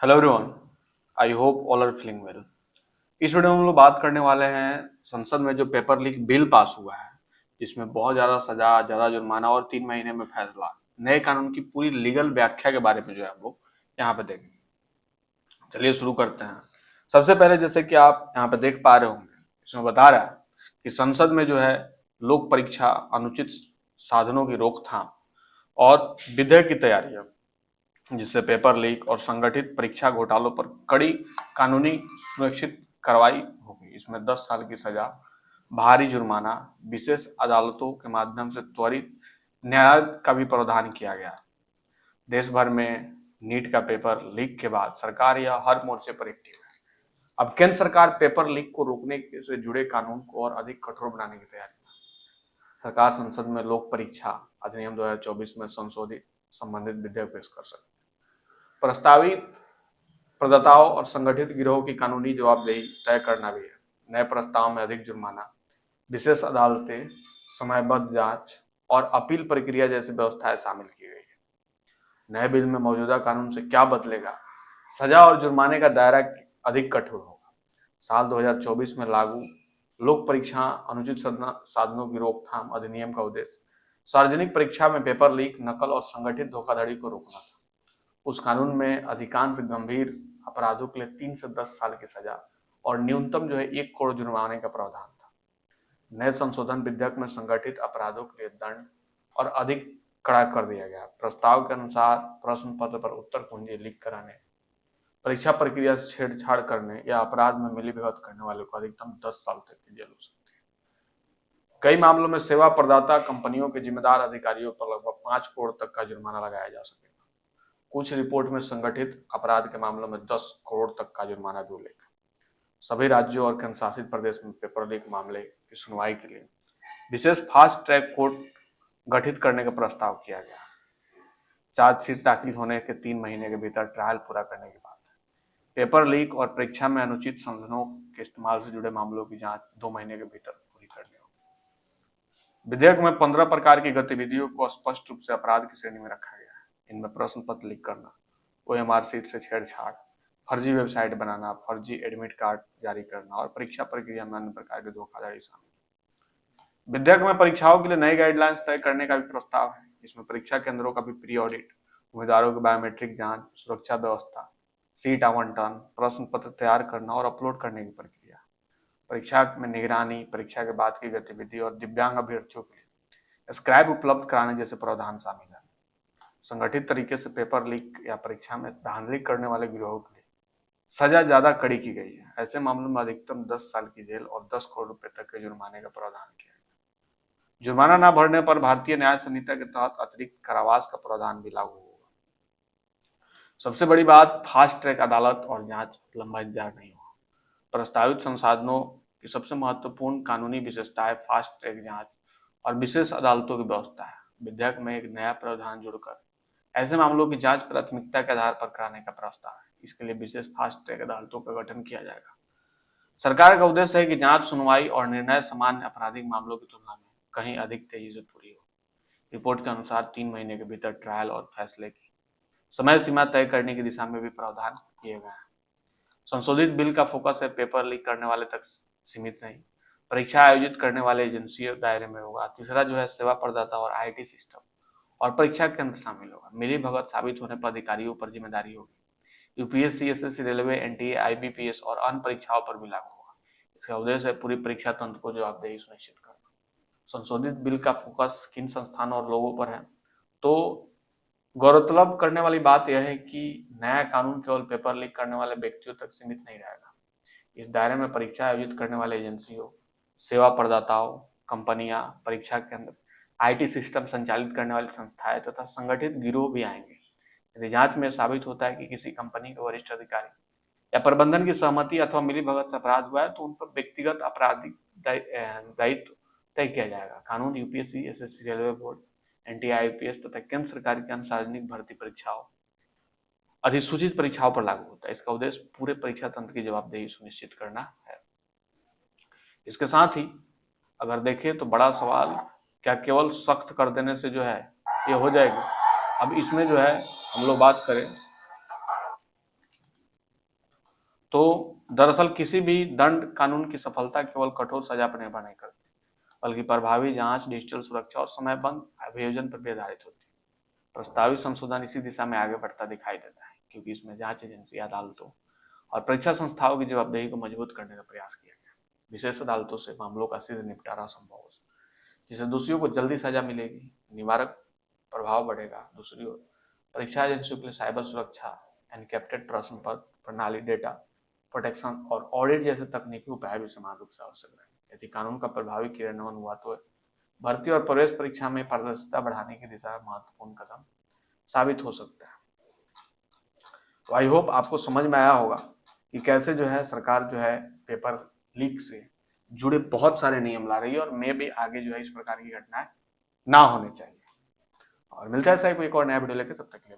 Hello everyone, I hope all are feeling well. इस video में हम लोग बात करने वाले हैं संसद में जो पेपर लीक बिल पास हुआ है, जिसमें बहुत ज्यादा सजा, ज्यादा जुर्माना और 3 महीने में फैसला, नए कानून की पूरी लीगल व्याख्या के बारे में जो है हम लोग यहाँ पे देखेंगे। चलिए शुरू करते हैं। सबसे पहले जैसे कि आप यहाँ पे देख पा रहे होंगे, इसमें बता रहा है कि संसद में जो है लोक परीक्षा, अनुचित साधनों की रोकथाम और विधेयक की तैयारी, जिससे पेपर लीक और संगठित परीक्षा घोटालों पर कड़ी कानूनी सुरक्षित कार्रवाई होगी। इसमें 10 साल की सजा, भारी जुर्माना, विशेष अदालतों के माध्यम से त्वरित न्याय का भी प्रावधान किया गया है। देश भर में नीट का पेपर लीक के बाद सरकार यह हर मोर्चे पर एक्टिव है। अब केंद्र सरकार पेपर लीक को रोकने से जुड़े कानून को और अधिक कठोर बनाने की तैयारी है। सरकार संसद में लोक परीक्षा अधिनियम 2024 में संशोधित संबंधित विधेयक पेश कर सकती है। प्रस्तावित प्रदाताओं और संगठित गिरोह की कानूनी जवाबदेही तय करना भी है। नए प्रस्ताव में अधिक जुर्माना, विशेष अदालतें, समयबद्ध जांच और अपील प्रक्रिया जैसी व्यवस्थाएं शामिल की गई है। नए बिल में मौजूदा कानून से क्या बदलेगा? सजा और जुर्माने का दायरा अधिक कठोर होगा। साल 2024 में लागू लोक परीक्षा अनुचित साधनों की रोकथाम अधिनियम का उद्देश्य सार्वजनिक परीक्षा में पेपर लीक, नकल और संगठित धोखाधड़ी को रोकना था। उस कानून में अधिकांश गंभीर अपराधों के लिए 3 से 10 साल की सजा और न्यूनतम जो है 1 करोड़ जुर्माने का प्रावधान था। नए संशोधन विधेयक में संगठित अपराधों के लिए दंड और अधिक कड़ा कर दिया गया। प्रस्ताव के अनुसार प्रश्न पत्र पर उत्तर कुंजी लीक कराने, परीक्षा प्रक्रिया से छेड़छाड़ करने या अपराध में मिलीभगत करने वाले को अधिकतम 10 साल तक की जेल हो सकती है। कई मामलों में सेवा प्रदाता कंपनियों के जिम्मेदार अधिकारियों पर लगभग 5 करोड़ तक का जुर्माना लगाया जा सकेगा। कुछ रिपोर्ट में संगठित अपराध के मामलों में 10 करोड़ तक का जुर्माना भी उल्लेख है। सभी राज्यों और केंद्र शासित प्रदेश में पेपर लीक मामले की सुनवाई के लिए विशेष फास्ट ट्रैक कोर्ट गठित करने का प्रस्ताव किया गया। चार्जशीट दाखिल होने के 3 महीने के भीतर ट्रायल पूरा करने के बाद पेपर लीक और परीक्षा में अनुचित संसाधनों के इस्तेमाल से जुड़े मामलों की जांच 2 महीने के भीतर पूरी करनी होगी। विधेयक में 15 प्रकार की गतिविधियों को स्पष्ट रूप से अपराध की श्रेणी में रखा गया है। इनमें प्रश्न पत्र लीक करना, ओएमआर सीट से छेड़छाड़, फर्जी वेबसाइट बनाना, फर्जी एडमिट कार्ड जारी करना और परीक्षा प्रक्रिया में अन्य प्रकार के धोखाधड़ी शामिल है। विधेयक में परीक्षाओं के लिए नई गाइडलाइंस तय करने का भी प्रस्ताव है। इसमें परीक्षा केंद्रों का भी प्री ऑडिट, उम्मीदवारों की बायोमेट्रिक जांच, सुरक्षा व्यवस्था, सीट आवंटन, प्रश्न पत्र तैयार करना और अपलोड करने की प्रक्रिया, परीक्षा में निगरानी, परीक्षा के बाद की गतिविधि और दिव्यांग अभ्यर्थियों के लिए स्क्राइब उपलब्ध कराने जैसे प्रावधान शामिल है। संगठित तरीके से पेपर लीक या परीक्षा में धांधली करने वाले गिरोहों के लिए सजा ज्यादा कड़ी की गई है। ऐसे मामलों में अधिकतम 10 साल की जेल और 10 करोड़ रुपए तक के जुर्माने का प्रावधान किया गया। जुर्माना न भरने पर भारतीय न्याय संहिता के तहत अतिरिक्त कारावास का प्रावधान भी लागू होगा। सबसे बड़ी बात, फास्ट ट्रैक अदालत और जांच लंबा इंतजार नहीं होगा। प्रस्तावित संसाधनों की सबसे महत्वपूर्ण कानूनी विशेषता है फास्ट ट्रैक जांच और विशेष अदालतों की व्यवस्था है। विधेयक में एक नया प्रावधान जुड़कर ऐसे मामलों की जांच प्राथमिकता के आधार पर कराने का प्रस्ताव है। इसके लिए विशेष फास्ट ट्रैक अदालतों का गठन किया जाएगा। सरकार का उद्देश्य है कि जांच, सुनवाई और निर्णय सामान्य आपराधिक मामलों की तुलना में कहीं अधिक तेजी से पूरी हो। रिपोर्ट के अनुसार 3 महीने के भीतर ट्रायल और फैसले की समय सीमा तय करने की दिशा में भी प्रावधान किए गए हैं। संशोधित बिल का फोकस है पेपर लीक करने वाले तक सीमित नहीं, परीक्षा आयोजित करने वाले एजेंसियों दायरे में होगा। तीसरा जो है सेवा प्रदाता और आईटी सिस्टम और परीक्षा केंद्र शामिल होगा। मिली भगत साबित होने पर अधिकारियों पर जिम्मेदारी होगी। UPSC, SSC, railway, NTA, IBPS और अन्य परीक्षाओं पर भी लागू होगा। इसका उद्देश्य है पूरी परीक्षा तंत्र को जवाबदेही सुनिश्चित करना। संशोधित बिल का फोकस किन संस्थानों और लोगों पर है? तो गौरतलब करने वाली बात यह है कि नया कानून केवल पेपर लीक करने वाले व्यक्तियों तक सीमित नहीं रहेगा। इस दायरे में परीक्षा आयोजित करने वाले एजेंसियों, सेवा प्रदाताओं, कंपनियां, परीक्षा केंद्र, आईटी सिस्टम संचालित करने वाली संस्थाएं तथा संगठित गिरोह भी आएंगे। यदि जांच में साबित होता है कि किसी कंपनी के वरिष्ठ अधिकारी या प्रबंधन की सहमति अथवा मिलीभगत से अपराध हुआ है, तो उन पर व्यक्तिगत आपराधिक दायित्व तय किया जाएगा। कानून UPSC, SSC, railway board, NTA, IPS तथा केंद्र सरकार की अन्य सार्वजनिक भर्ती परीक्षाओं, अधिसूचित परीक्षाओं पर लागू होता है। इसका उद्देश्य पूरे परीक्षा तंत्र की जवाबदेही सुनिश्चित करना है। इसके साथ ही अगर देखें तो बड़ा सवाल, क्या केवल सख्त कर देने से जो है ये हो जाएगी? अब इसमें जो है हम लोग बात करें तो दरअसल किसी भी दंड कानून की सफलता केवल कठोर सजा पर निर्भर नहीं करती, बल्कि प्रभावी जांच, डिजिटल सुरक्षा और समयबद्ध अभियोजन पर भी आधारित होती है। प्रस्तावित संशोधन इसी दिशा में आगे बढ़ता दिखाई देता है, क्योंकि इसमें जांच एजेंसी, अदालतों और परीक्षा संस्थाओं की जवाबदेही को मजबूत करने का प्रयास किया गया है। विशेष अदालतों से मामलों का सीधे निपटारा संभव हो सके, जिससे दोषियों को जल्दी सजा मिलेगी, निवारक प्रभाव बढ़ेगा। दूसरी ओर परीक्षा एजेंसियों के लिए साइबर सुरक्षा, एनक्रिप्टेड प्रश्न पत्र प्रणाली, डेटा प्रोटेक्शन और ऑडिट जैसे तकनीकी उपाय भी समान रूप से आवश्यक रहेंगे। यदि कानून का प्रभावी क्रियान्वयन हुआ तो भर्ती और प्रवेश परीक्षा में पारदर्शिता बढ़ाने की दिशा में महत्वपूर्ण कदम साबित हो सकता है। तो आई होप आपको समझ में आया होगा कि कैसे जो है सरकार जो है पेपर लीक से जुड़े बहुत सारे नियम ला रही है, और मैं भी आगे जो है इस प्रकार की घटनाएं ना होनी चाहिए। और मिलता है कोई एक और नया वीडियो लेकर, तब तक के लिए।